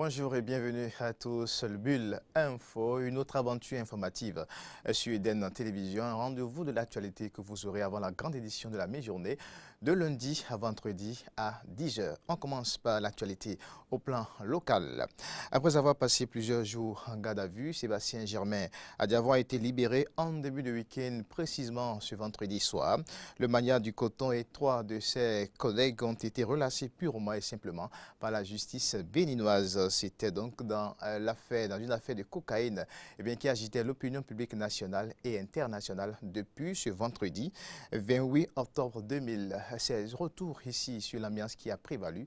Bonjour et bienvenue à tous. Le Bulle Info, une autre aventure informative sur Eden Télévision. Un rendez-vous de l'actualité que vous aurez avant la grande édition de la mi-journée, de lundi à vendredi à 10h. On commence par l'actualité au plan local. Après avoir passé plusieurs jours en garde à vue, Sébastien Germain a d'avoir été libéré en début de week-end, précisément ce vendredi soir. Le mania du coton et 3 de ses collègues ont été relâchés purement et simplement par la justice béninoise. C'était donc dans une affaire de cocaïne qui agitait l'opinion publique nationale et internationale depuis ce vendredi 28 octobre 2016. Retour ici sur l'ambiance qui a prévalu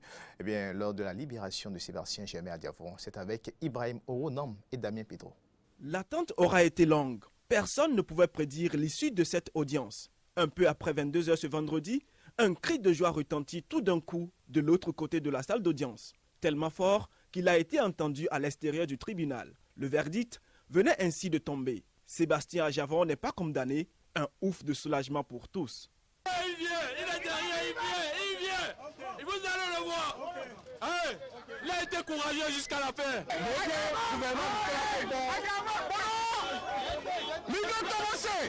lors de la libération de Sébastien Germain à Diavon. C'est avec Ibrahim Oronom et Damien Pedro. L'attente aura été longue. Personne ne pouvait prédire l'issue de cette audience. Un peu après 22h ce vendredi, un cri de joie retentit tout d'un coup de l'autre côté de la salle d'audience, tellement fort qu'il a été entendu à l'extérieur du tribunal. Le verdict venait ainsi de tomber. Sébastien Ajavon n'est pas condamné, un ouf de soulagement pour tous. Il vient, il est derrière, il vient. Et vous allez le voir. Hey, il a été courageux jusqu'à la fin. Mais il doit commencer.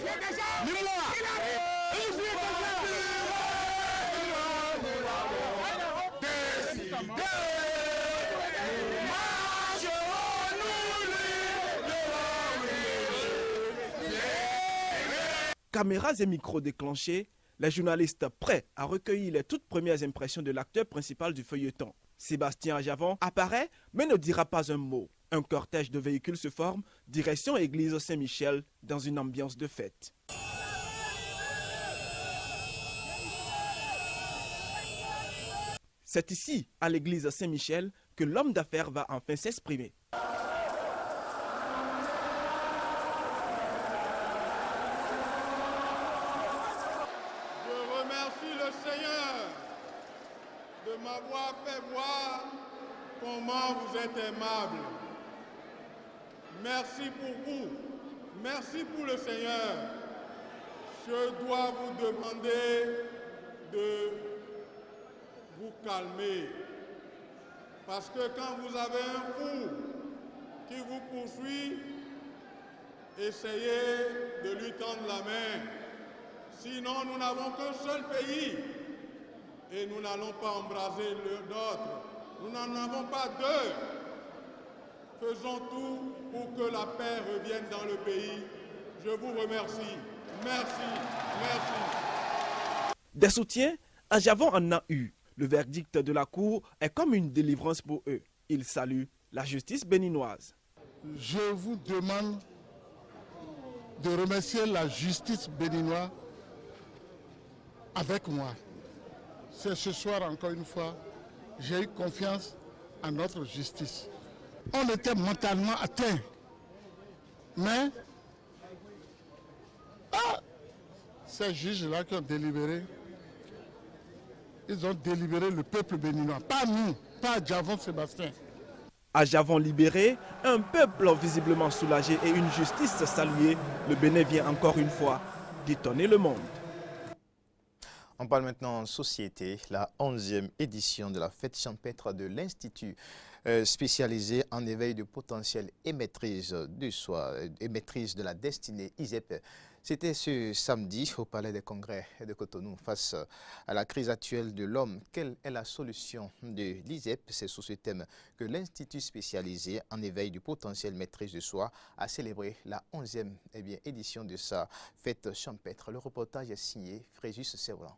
Caméras et micros déclenchés, les journalistes prêts à recueillir les toutes premières impressions de l'acteur principal du feuilleton. Sébastien Ajavon apparaît mais ne dira pas un mot. Un cortège de véhicules se forme, direction église Saint-Michel, dans une ambiance de fête. C'est ici, à l'église Saint-Michel, que l'homme d'affaires va enfin s'exprimer. Je remercie le Seigneur de m'avoir fait voir comment vous êtes aimable. Merci pour vous. Merci pour le Seigneur. Je dois vous demander de vous calmer. Parce que quand vous avez un fou qui vous poursuit, essayez de lui tendre la main. Sinon, nous n'avons qu'un seul pays et nous n'allons pas embraser le nôtre. Nous n'en avons pas deux. Faisons tout pour que la paix revienne dans le pays. Je vous remercie. Merci. Merci. Des soutiens, Ajavon en a eu. Le verdict de la Cour est comme une délivrance pour eux. Ils saluent la justice béninoise. Je vous demande de remercier la justice béninoise avec moi. C'est ce soir, encore une fois, j'ai eu confiance en notre justice. On était mentalement atteints, mais ces juges-là qui ont délibéré, ils ont délibéré le peuple béninois, pas nous, pas Ajavon Sébastien. Ajavon libéré, un peuple visiblement soulagé et une justice saluée, le Bénin vient encore une fois d'étonner le monde. On parle maintenant société, la 11e édition de la fête champêtre de l'Institut spécialisé en éveil de potentiel et maîtrise du soi et maîtrise de la destinée ISEP. C'était ce samedi au Palais des Congrès de Cotonou. Face à la crise actuelle de l'homme, quelle est la solution de l'ISEP? C'est sous ce thème que l'Institut spécialisé en éveil du potentiel maîtrise de soi a célébré la 11e édition de sa fête champêtre. Le reportage est signé Fréjus Sévran.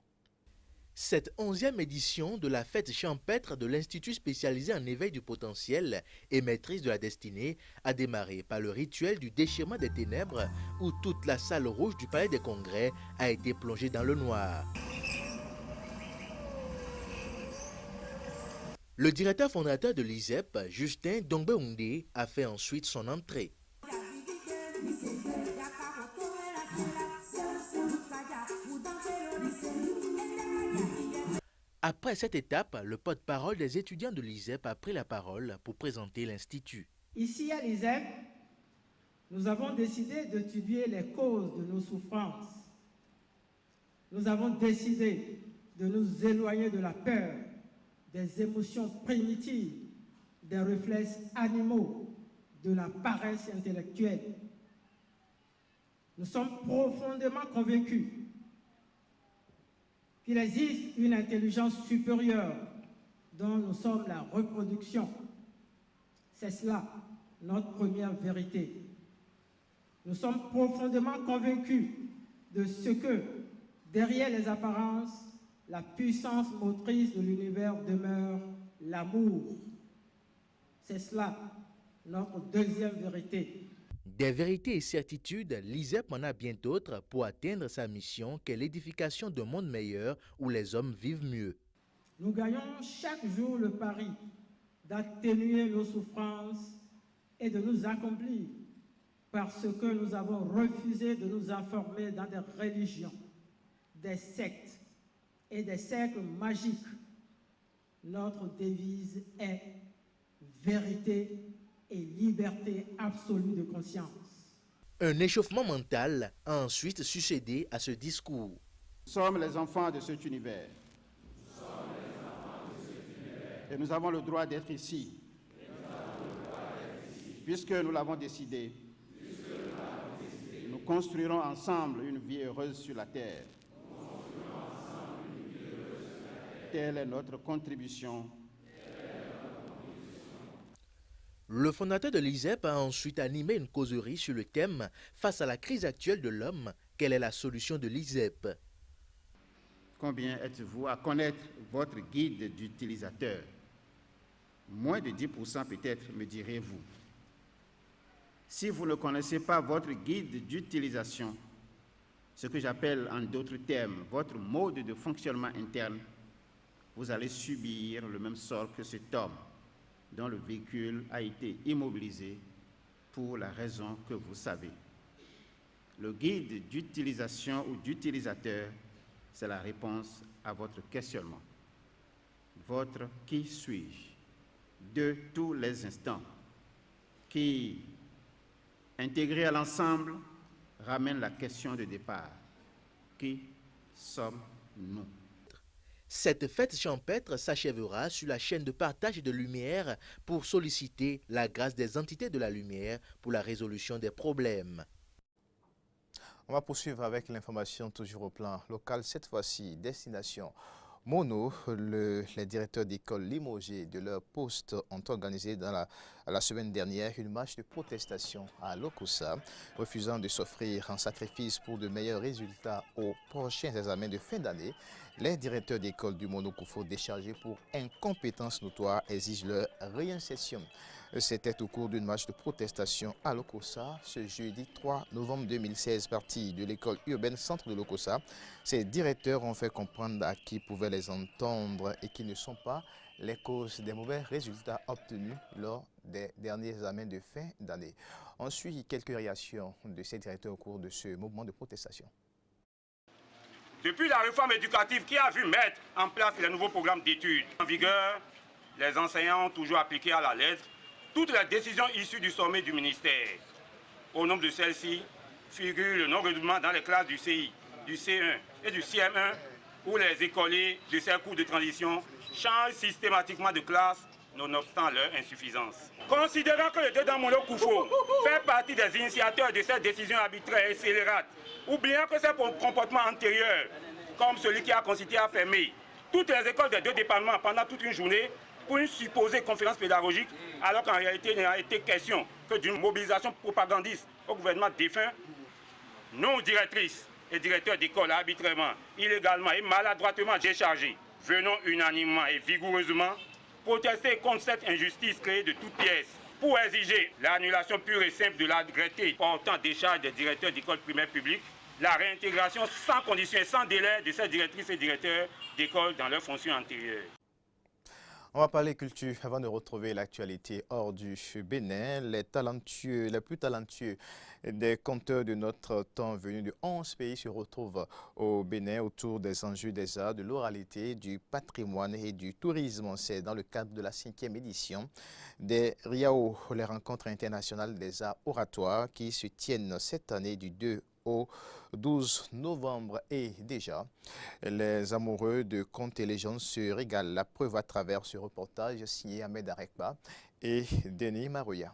Cette 11e édition de la fête champêtre de l'Institut spécialisé en éveil du potentiel et maîtrise de la destinée a démarré par le rituel du déchirement des ténèbres où toute la salle rouge du Palais des Congrès a été plongée dans le noir. Le directeur fondateur de l'ISEP, Justin Dongbe-Houndé, a fait ensuite son entrée. Après cette étape, le porte-parole des étudiants de l'ISEP a pris la parole pour présenter l'Institut. Ici à l'ISEP, nous avons décidé d'étudier les causes de nos souffrances. Nous avons décidé de nous éloigner de la peur, des émotions primitives, des réflexes animaux, de la paresse intellectuelle. Nous sommes profondément convaincus qu'il existe une intelligence supérieure dont nous sommes la reproduction. C'est cela, notre première vérité. Nous sommes profondément convaincus de ce que, derrière les apparences, la puissance motrice de l'univers demeure l'amour. C'est cela, notre deuxième vérité. Des vérités et certitudes, l'ISEP en a bien d'autres pour atteindre sa mission qu'est l'édification d'un monde meilleur où les hommes vivent mieux. Nous gagnons chaque jour le pari d'atténuer nos souffrances et de nous accomplir parce que nous avons refusé de nous enfermer dans des religions, des sectes et des cercles magiques. Notre devise est vérité et liberté absolue de conscience. Un échauffement mental a ensuite succédé à ce discours. Nous sommes les enfants de cet univers. Et nous avons le droit d'être ici. Puisque nous l'avons décidé, nous construirons ensemble une vie heureuse sur la terre. Telle est notre contribution. Le fondateur de l'ISEP a ensuite animé une causerie sur le thème « Face à la crise actuelle de l'homme, quelle est la solution de l'ISEP ?» Combien êtes-vous à connaître votre guide d'utilisateur? Moins de 10% peut-être, me direz-vous. Si vous ne connaissez pas votre guide d'utilisation, ce que j'appelle en d'autres termes votre mode de fonctionnement interne, vous allez subir le même sort que cet homme dont le véhicule a été immobilisé pour la raison que vous savez. Le guide d'utilisation ou d'utilisateur, c'est la réponse à votre questionnement. Votre « qui suis-je » de tous les instants, qui, intégré à l'ensemble, ramène la question de départ. Qui sommes-nous? Cette fête champêtre s'achèvera sur la chaîne de partage de lumière pour solliciter la grâce des entités de la lumière pour la résolution des problèmes. On va poursuivre avec l'information toujours au plan local, cette fois-ci destination Mono. Les directeurs d'école limogés de leur poste ont organisé la semaine dernière une marche de protestation à Lokossa, refusant de s'offrir en sacrifice pour de meilleurs résultats aux prochains examens de fin d'année. Les directeurs d'école du Mono Koufo déchargés pour incompétence notoire exigent leur réinsertion. C'était au cours d'une marche de protestation à Lokossa ce jeudi 3 novembre 2016, partie de l'école urbaine centre de Lokossa. Ces directeurs ont fait comprendre à qui pouvaient les entendre et qui ne sont pas les causes des mauvais résultats obtenus lors des derniers examens de fin d'année. On suit quelques réactions de ces directeurs au cours de ce mouvement de protestation. Depuis la réforme éducative qui a vu mettre en place les nouveaux programmes d'études en vigueur, les enseignants ont toujours appliqué à la lettre toutes les décisions issues du sommet du ministère. Au nombre de celles-ci figure le non-redoublement dans les classes du CI, du C1 et du CM1, où les écoliers de ces cours de transition changent systématiquement de classe, nonobstant leur insuffisance. Considérant que le Dédan Mono Koufo fait partie des initiateurs de cette décision arbitraire et scélérate, oubliant que c'est pour comportement antérieur, comme celui qui a consisté à fermer toutes les écoles des deux départements pendant toute une journée pour une supposée conférence pédagogique, alors qu'en réalité il n'a été question que d'une mobilisation propagandiste au gouvernement défunt, nos directrices et directeurs d'école arbitrairement, illégalement et maladroitement déchargés, venons unanimement et vigoureusement protester contre cette injustice créée de toutes pièces pour exiger l'annulation pure et simple de l'arrêté portant décharge des directeurs d'école primaire publique, la réintégration sans condition et sans délai de ces directrices et directeurs d'école dans leurs fonctions antérieures. On va parler culture avant de retrouver l'actualité hors du Bénin. Les plus talentueux des conteurs de notre temps venus de 11 pays se retrouvent au Bénin autour des enjeux des arts, de l'oralité, du patrimoine et du tourisme. C'est dans le cadre de la 5e édition des RIAO, les rencontres internationales des arts oratoires qui se tiennent cette année du 2 au 12 novembre. Et déjà, les amoureux de contes et légendes se régalent. La preuve à travers ce reportage signé Ahmed Arekba et Denis Marouya.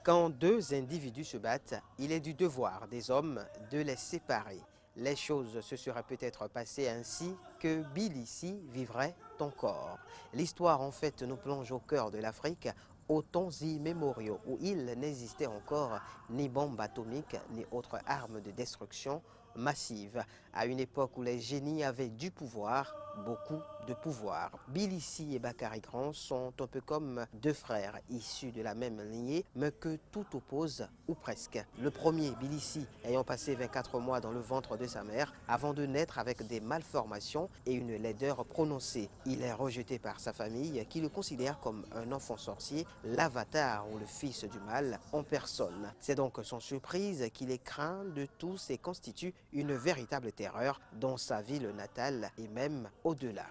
Quand deux individus se battent, il est du devoir des hommes de les séparer. Les choses se seraient peut-être passées ainsi que Tbilissi vivrait encore. L'histoire en fait nous plonge au cœur de l'Afrique, aux temps immémoriaux où il n'existait encore ni bombes atomiques ni autres armes de destruction massive, à une époque où les génies avaient du pouvoir, beaucoup de pouvoir. Tbilissi et Bakary Grand sont un peu comme deux frères issus de la même lignée, mais que tout oppose, ou presque. Le premier, Tbilissi, ayant passé 24 mois dans le ventre de sa mère, avant de naître avec des malformations et une laideur prononcée. Il est rejeté par sa famille, qui le considère comme un enfant sorcier, l'avatar ou le fils du mal en personne. C'est donc sans surprise qu'il est craint de tous et constitue une véritable terreur dans sa ville natale et même au-delà.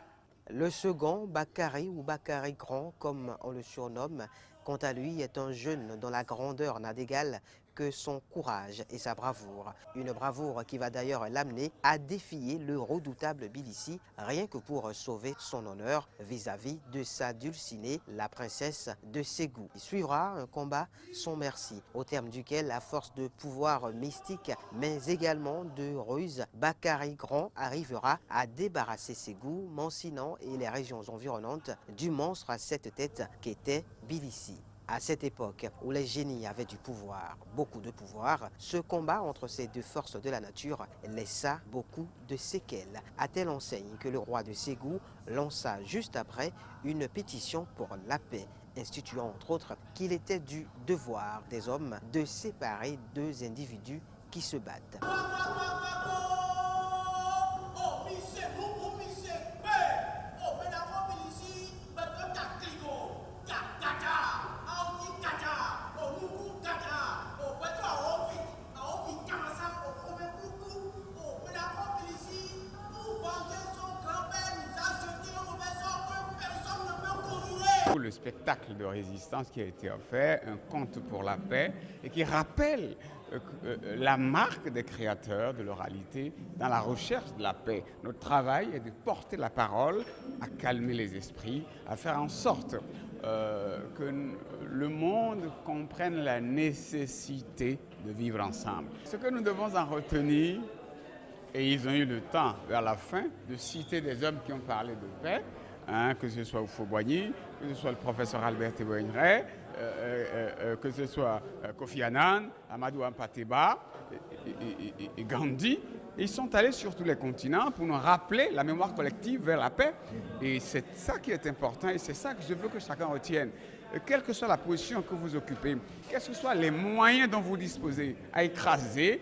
Le second, Bakary ou Bakary Grand, comme on le surnomme, quant à lui, est un jeune dont la grandeur n'a d'égal que son courage et sa bravoure. Une bravoure qui va d'ailleurs l'amener à défier le redoutable Tbilissi, rien que pour sauver son honneur vis-à-vis de sa dulcinée, la princesse de Ségou. Il suivra un combat sans merci, au terme duquel, à force de pouvoir mystique, mais également de ruse, Bakary Grand arrivera à débarrasser Ségou, Mancinan et les régions environnantes du monstre à 7 têtes qu'était Tbilissi. À cette époque où les génies avaient du pouvoir, beaucoup de pouvoir, ce combat entre ces deux forces de la nature laissa beaucoup de séquelles, à telle enseigne que le roi de Ségou lança juste après une pétition pour la paix, instituant entre autres qu'il était du devoir des hommes de séparer deux individus qui se battent. Le spectacle de résistance qui a été offert, un conte pour la paix, et qui rappelle la marque des créateurs de l'oralité dans la recherche de la paix. Notre travail est de porter la parole, à calmer les esprits, à faire en sorte que le monde comprenne la nécessité de vivre ensemble. Ce que nous devons en retenir, et ils ont eu le temps vers la fin de citer des hommes qui ont parlé de paix, que ce soit Houphouët-Boigny, que ce soit le professeur Albert Théboïnré, que ce soit Kofi Annan, Amadou Hampâté-Bâ et Gandhi. Ils sont allés sur tous les continents pour nous rappeler la mémoire collective vers la paix. Et c'est ça qui est important et c'est ça que je veux que chacun retienne. Quelle que soit la position que vous occupez, quels que soient les moyens dont vous disposez à écraser,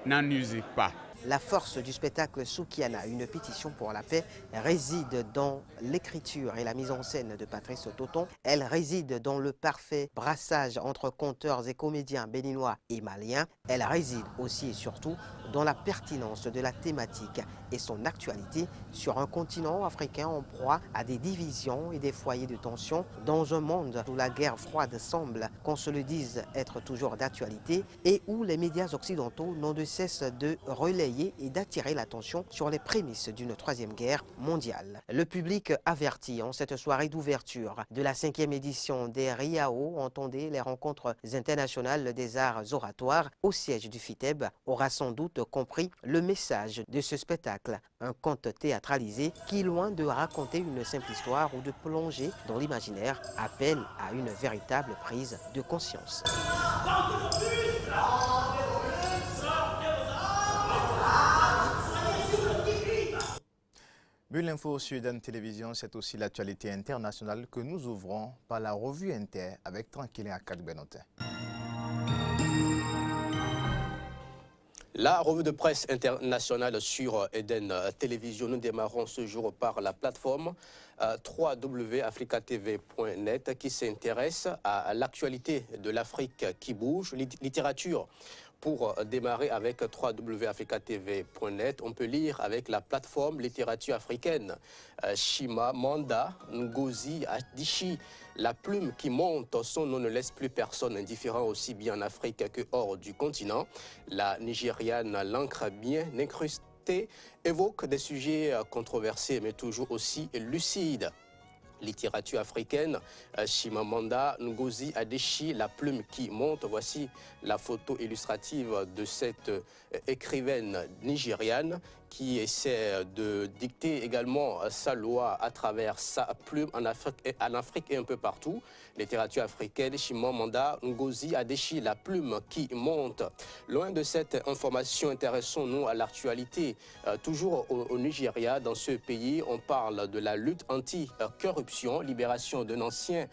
n'en usez pas. La force du spectacle Soukiana, une pétition pour la paix, réside dans l'écriture et la mise en scène de Patrice Toton. Elle réside dans le parfait brassage entre conteurs et comédiens béninois et maliens. Elle réside aussi et surtout dans la pertinence de la thématique et son actualité sur un continent africain en proie à des divisions et des foyers de tension dans un monde où la guerre froide semble, qu'on se le dise, être toujours d'actualité et où les médias occidentaux n'ont de cesse de relayer et d'attirer l'attention sur les prémices d'une troisième guerre mondiale. Le public averti en cette soirée d'ouverture de la 5e édition des RIAO, entendez les rencontres internationales des arts oratoires au siège du FITEB, aura sans doute compris le message de ce spectacle, un conte théâtralisé qui, loin de raconter une simple histoire ou de plonger dans l'imaginaire, appelle à une véritable prise de conscience. Bulle Info sur Dan Télévision, c'est aussi l'actualité internationale que nous ouvrons par la revue Inter avec Tranquillin Akad Benotin. La revue de presse internationale sur Eden Télévision. Nous démarrons ce jour par la plateforme www.africatv.net qui s'intéresse à l'actualité de l'Afrique qui bouge, littérature. Pour démarrer avec www.africatv.net, on peut lire avec la plateforme littérature africaine Shima Manda Ngozi Adichie. La plume qui monte, son nom ne laisse plus personne indifférent aussi bien en Afrique que hors du continent. La Nigériane, l'encre bien incrustée, évoque des sujets controversés mais toujours aussi lucides. Littérature africaine, Chimamanda Ngozi Adichie, la plume qui monte. Voici la photo illustrative de cette écrivaine nigériane qui essaie de dicter également sa loi à travers sa plume en Afrique et un peu partout. Littérature africaine, Chimamanda Ngozi Adichie, la plume qui monte. Loin de cette information, intéressons-nous à l'actualité. Toujours au Nigeria, dans ce pays, on parle de la lutte anti-corruption, libération d'un ancien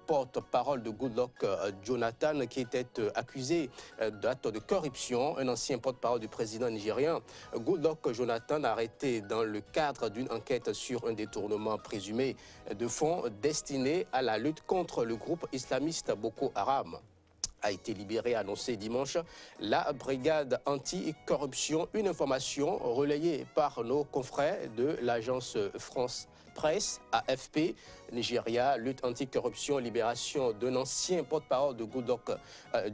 porte-parole de Goodluck Jonathan qui était accusé d'actes de corruption, un ancien porte-parole du président nigérien. Goodluck Jonathan arrêté dans le cadre d'une enquête sur un détournement présumé de fonds destiné à la lutte contre le groupe islamiste Boko Haram. A été libéré, annoncé dimanche, la brigade anti-corruption. Une information relayée par nos confrères de l'agence France Presse, AFP. Nigeria, lutte anti-corruption, libération d'un ancien porte-parole de Goodluck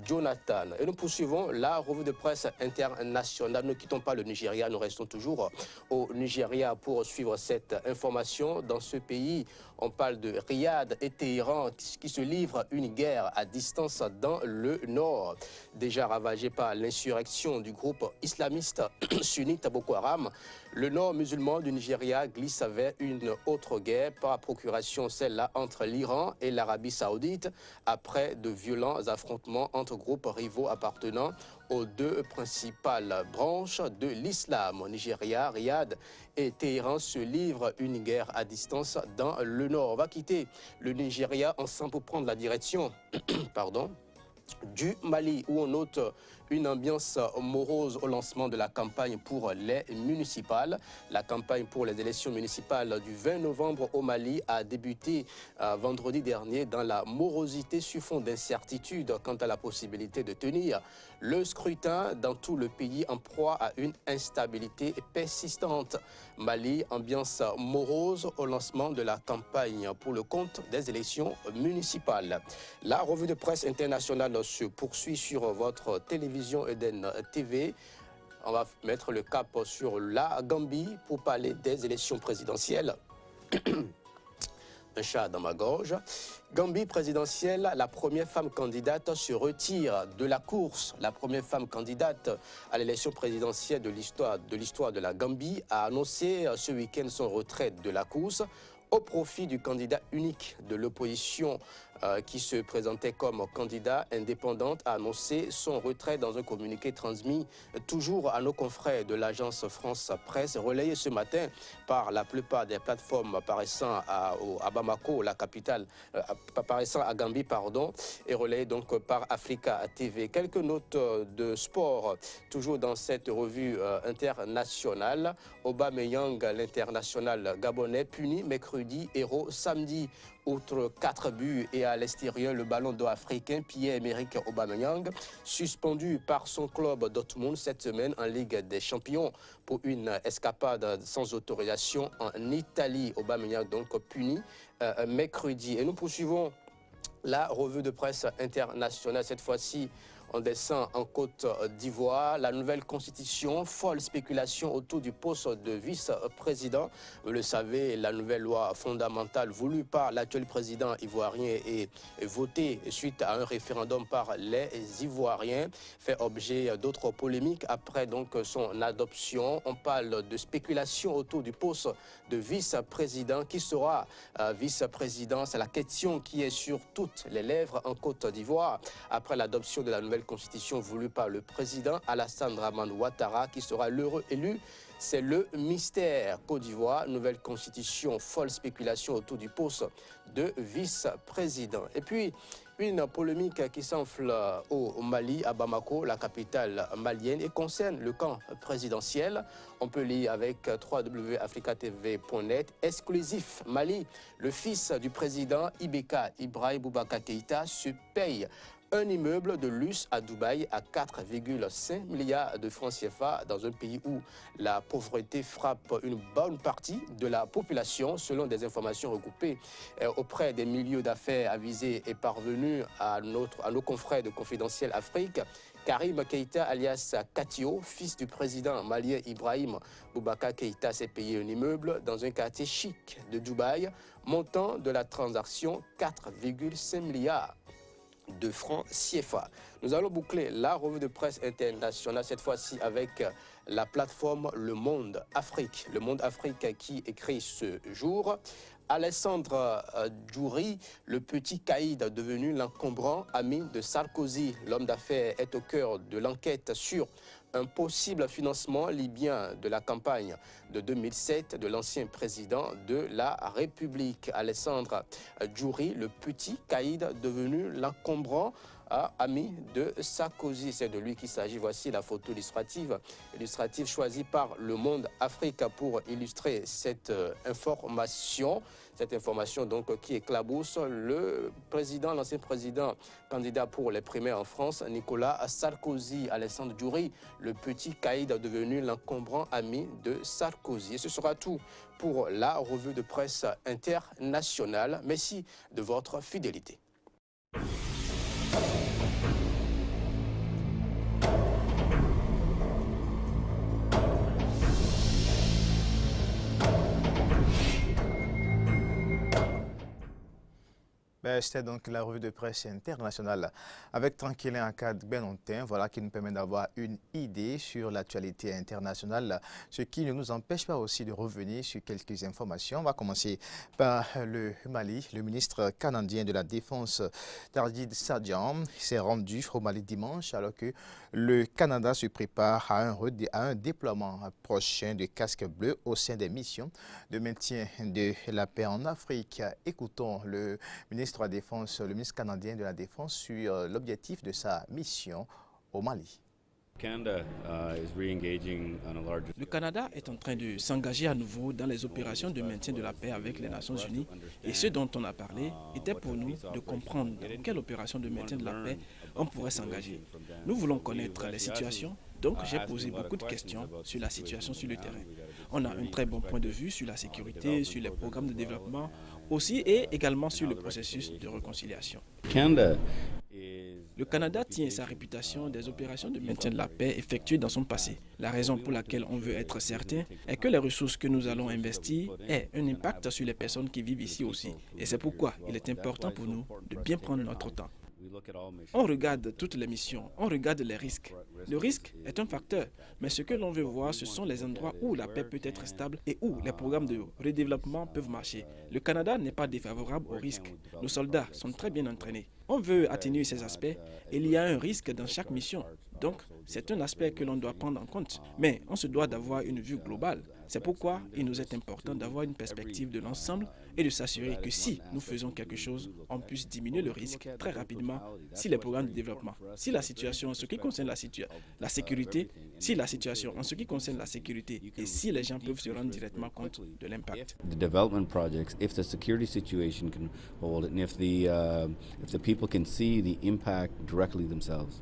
Jonathan. Et nous poursuivons la revue de presse internationale. Ne quittons pas le Nigeria, nous restons toujours au Nigeria pour suivre cette information. Dans ce pays, on parle de Riyad et Téhéran qui se livrent une guerre à distance dans le nord. Déjà ravagé par l'insurrection du groupe islamiste sunnite Boko Haram, le nord musulman du Nigeria glisse vers une autre guerre par procuration, celle-là entre l'Iran et l'Arabie Saoudite, après de violents affrontements entre groupes rivaux appartenant aux deux principales branches de l'islam. Au Nigeria, Riyad et Téhéran se livrent une guerre à distance dans le nord. On va quitter le Nigeria ensemble pour prendre la direction du Mali, où on note une ambiance morose au lancement de la campagne pour les municipales. La campagne pour les élections municipales du 20 novembre au Mali a débuté vendredi dernier dans la morosité sur fond d'incertitude quant à la possibilité de tenir le scrutin dans tout le pays en proie à une instabilité persistante. Mali, ambiance morose au lancement de la campagne pour le compte des élections municipales. La revue de presse internationale se poursuit sur votre télévision Eden TV. On va mettre le cap sur la Gambie pour parler des élections présidentielles. Un chat dans ma gorge. Gambie présidentielle, la première femme candidate se retire de la course. La première femme candidate à l'élection présidentielle de l'histoire de la Gambie a annoncé ce week-end son retrait de la course au profit du candidat unique de l'opposition qui se présentait comme candidat indépendante, a annoncé son retrait dans un communiqué transmis toujours à nos confrères de l'agence France Presse, relayé ce matin par la plupart des plateformes apparaissant à Bamako, la capitale, apparaissant à Gambie, pardon, et relayé donc par Africa TV. Quelques notes de sport, toujours dans cette revue internationale. Aubameyang, l'international gabonais, puni mercredi, héros samedi. Outre 4 buts et à l'extérieur, le ballon d'or africain Pierre-Emerick Aubameyang, suspendu par son club Dortmund cette semaine en Ligue des Champions pour une escapade sans autorisation en Italie. Aubameyang donc puni mercredi. Et nous poursuivons la revue de presse internationale. Cette fois-ci, on descend en Côte d'Ivoire. La nouvelle constitution, folle spéculation autour du poste de vice-président. Vous le savez, la nouvelle loi fondamentale voulue par l'actuel président ivoirien et votée suite à un référendum par les Ivoiriens fait objet d'autres polémiques après donc son adoption. On parle de spéculation autour du poste de vice-président. Qui sera vice-président? C'est la question qui est sur toutes les lèvres en Côte d'Ivoire après l'adoption de la nouvelle constitution voulue par le président Alassane Dramane Ouattara qui sera l'heureux élu. C'est le mystère. Côte d'Ivoire, nouvelle constitution, folle spéculation autour du poste de vice-président. Et puis, une polémique qui s'enfle au Mali, à Bamako, la capitale malienne, et concerne le camp présidentiel. On peut lire avec www.africatv.net. Exclusif Mali, le fils du président Ibeka, Ibrahim Boubacar Keïta, se paye un immeuble de luxe à Dubaï à 4,5 milliards de francs CFA dans un pays où la pauvreté frappe une bonne partie de la population, selon des informations recoupées auprès des milieux d'affaires avisés et parvenues à nos confrères de Confidentiel Afrique. Karim Keïta alias Katio, fils du président malien Ibrahim Boubacar Keïta, s'est payé un immeuble dans un quartier chic de Dubaï, montant de la transaction 4,5 milliards de francs CFA. Nous allons boucler la revue de presse internationale, cette fois-ci avec la plateforme Le Monde Afrique. Le Monde Afrique qui écrit ce jour: Alessandre Djouri, le petit caïd devenu l'encombrant ami de Sarkozy. L'homme d'affaires est au cœur de l'enquête sur un possible financement libyen de la campagne de 2007 de l'ancien président de la République. Alessandre Djouri, le petit caïd devenu l'encombrant ami de Sarkozy. C'est de lui qu'il s'agit. Voici la photo illustrative choisie par Le Monde Afrique pour illustrer cette information. Cette information donc qui éclabousse le président, l'ancien président candidat pour les primaires en France, Nicolas Sarkozy. Alessandre Djouri, le petit caïd devenu l'encombrant ami de Sarkozy. Et ce sera tout pour la revue de presse internationale. Merci de votre fidélité. C'était donc la revue de presse internationale avec Tranquillin Akad Benontin, voilà, qui nous permet d'avoir une idée sur l'actualité internationale, ce qui ne nous empêche pas aussi de revenir sur quelques informations. On va commencer par le Mali. Le ministre canadien de la Défense, Tardid Sadjan, s'est rendu au Mali dimanche alors que le Canada se prépare à un déploiement prochain de casques bleus au sein des missions de maintien de la paix en Afrique. Écoutons le ministre canadien de la Défense sur l'objectif de sa mission au Mali. Le Canada est en train de s'engager à nouveau dans les opérations de maintien de la paix avec les Nations Unies. Et ce dont on a parlé était pour nous de comprendre dans quelle opération de maintien de la paix on pourrait s'engager. Nous voulons connaître les situations, donc j'ai posé beaucoup de questions sur la situation sur le terrain. On a un très bon point de vue sur la sécurité, sur les programmes de développement aussi et également sur le processus de réconciliation. Le Canada tient sa réputation des opérations de maintien de la paix effectuées dans son passé. La raison pour laquelle on veut être certain est que les ressources que nous allons investir aient un impact sur les personnes qui vivent ici aussi. Et c'est pourquoi il est important pour nous de bien prendre notre temps. On regarde toutes les missions, on regarde les risques. Le risque est un facteur, mais ce que l'on veut voir, ce sont les endroits où la paix peut être stable et où les programmes de redéveloppement peuvent marcher. Le Canada n'est pas défavorable au risque. Nos soldats sont très bien entraînés. On veut atténuer ces aspects et il y a un risque dans chaque mission. Donc, c'est un aspect que l'on doit prendre en compte. Mais on se doit d'avoir une vue globale. C'est pourquoi il nous est important d'avoir une perspective de l'ensemble et de s'assurer que si nous faisons quelque chose, on puisse diminuer le risque très rapidement si les programmes de développement, si la situation en ce qui concerne la sécurité, si la situation en ce qui concerne la sécurité et si les gens peuvent se rendre directement compte de l'impact. The development projects, if the security situation can hold it, and if the people can see the impact directly themselves.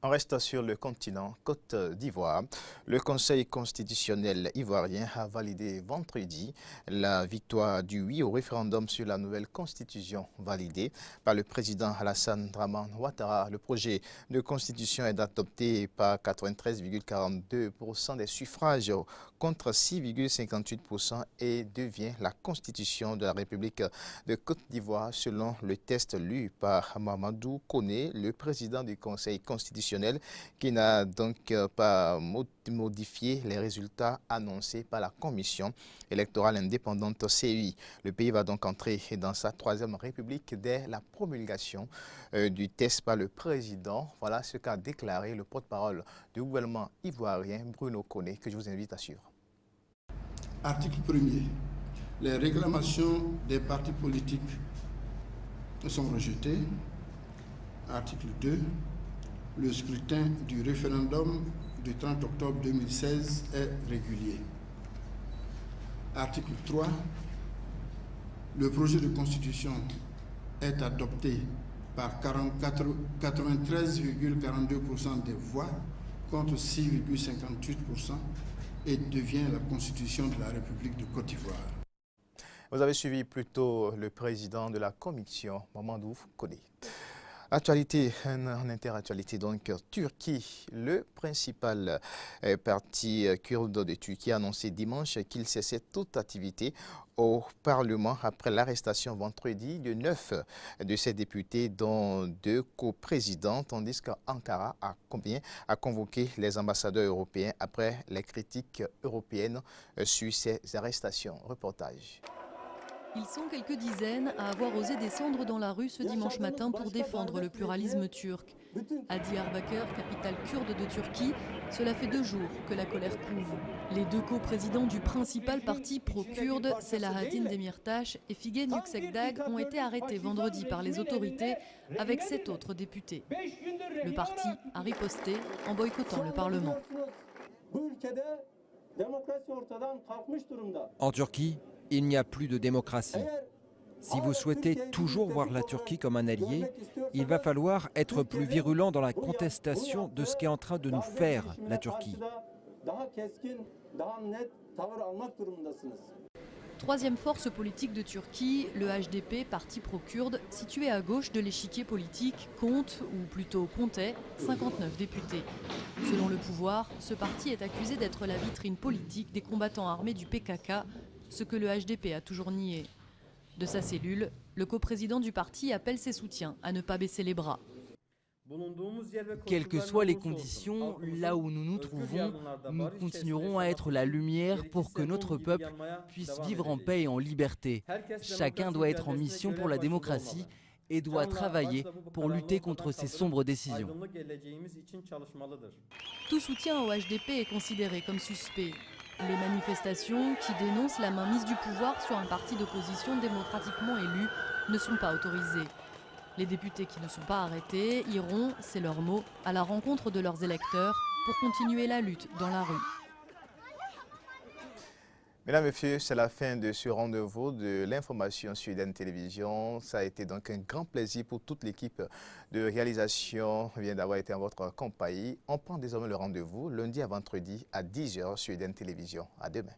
On reste sur le continent Côte d'Ivoire. Le Conseil constitutionnel ivoirien a validé vendredi la victoire du oui au référendum sur la nouvelle constitution validée par le président Alassane Dramane Ouattara. Le projet de constitution est adopté par 93,42% des suffrages contre 6,58% et devient la constitution de la République de Côte d'Ivoire selon le test lu par Mamadou Koné, le président du Conseil constitutionnel, qui n'a donc pas modifié les résultats annoncés par la Commission électorale indépendante CEI. Le pays va donc entrer dans sa troisième république dès la promulgation du test par le président. Voilà ce qu'a déclaré le porte-parole du gouvernement ivoirien, Bruno Koné, que je vous invite à suivre. Article 1er. Les réclamations des partis politiques sont rejetées. Article 2. Le scrutin du référendum du 30 octobre 2016 est régulier. Article 3. Le projet de constitution est adopté par 93,42% des voix contre 6,58% et devient la constitution de la République de Côte d'Ivoire. Vous avez suivi plutôt le président de la commission, Mamadou Koné. Actualité, en interactualité, donc Turquie, le principal parti kurde de Turquie a annoncé dimanche qu'il cessait toute activité au Parlement après l'arrestation vendredi de 9 de ses députés, dont 2 coprésidents, tandis qu'Ankara a convoqué les ambassadeurs européens après les critiques européennes sur ces arrestations. Reportage. Ils sont quelques dizaines à avoir osé descendre dans la rue ce dimanche matin pour défendre le pluralisme turc. À Diyarbakır, capitale kurde de Turquie, cela fait 2 jours que la colère couve. Les 2 coprésidents du principal parti pro-kurde, Selahattin Demirtas et Figen Yüksekdag, ont été arrêtés vendredi par les autorités avec 7 autres députés. Le parti a riposté en boycottant le Parlement. En Turquie, il n'y a plus de démocratie. Si vous souhaitez toujours voir la Turquie comme un allié, il va falloir être plus virulent dans la contestation de ce qu'est en train de nous faire la Turquie. Troisième force politique de Turquie, le HDP, parti pro-kurde, situé à gauche de l'échiquier politique, compte, ou plutôt comptait, 59 députés. Selon le pouvoir, ce parti est accusé d'être la vitrine politique des combattants armés du PKK, ce que le HDP a toujours nié. De sa cellule, le coprésident du parti appelle ses soutiens à ne pas baisser les bras. Quelles que soient les conditions, là où nous nous trouvons, nous continuerons à être la lumière pour que notre peuple puisse vivre en paix et en liberté. Chacun doit être en mission pour la démocratie et doit travailler pour lutter contre ces sombres décisions. Tout soutien au HDP est considéré comme suspect. Les manifestations qui dénoncent la mainmise du pouvoir sur un parti d'opposition démocratiquement élu ne sont pas autorisées. Les députés qui ne sont pas arrêtés iront, c'est leur mot, à la rencontre de leurs électeurs pour continuer la lutte dans la rue. Mesdames et messieurs, c'est la fin de ce rendez-vous de l'information sur Eden Télévision. Ça a été donc un grand plaisir pour toute l'équipe de réalisation d'avoir été en votre compagnie. On prend désormais le rendez-vous lundi à vendredi à 10h sur Eden Télévision. À demain.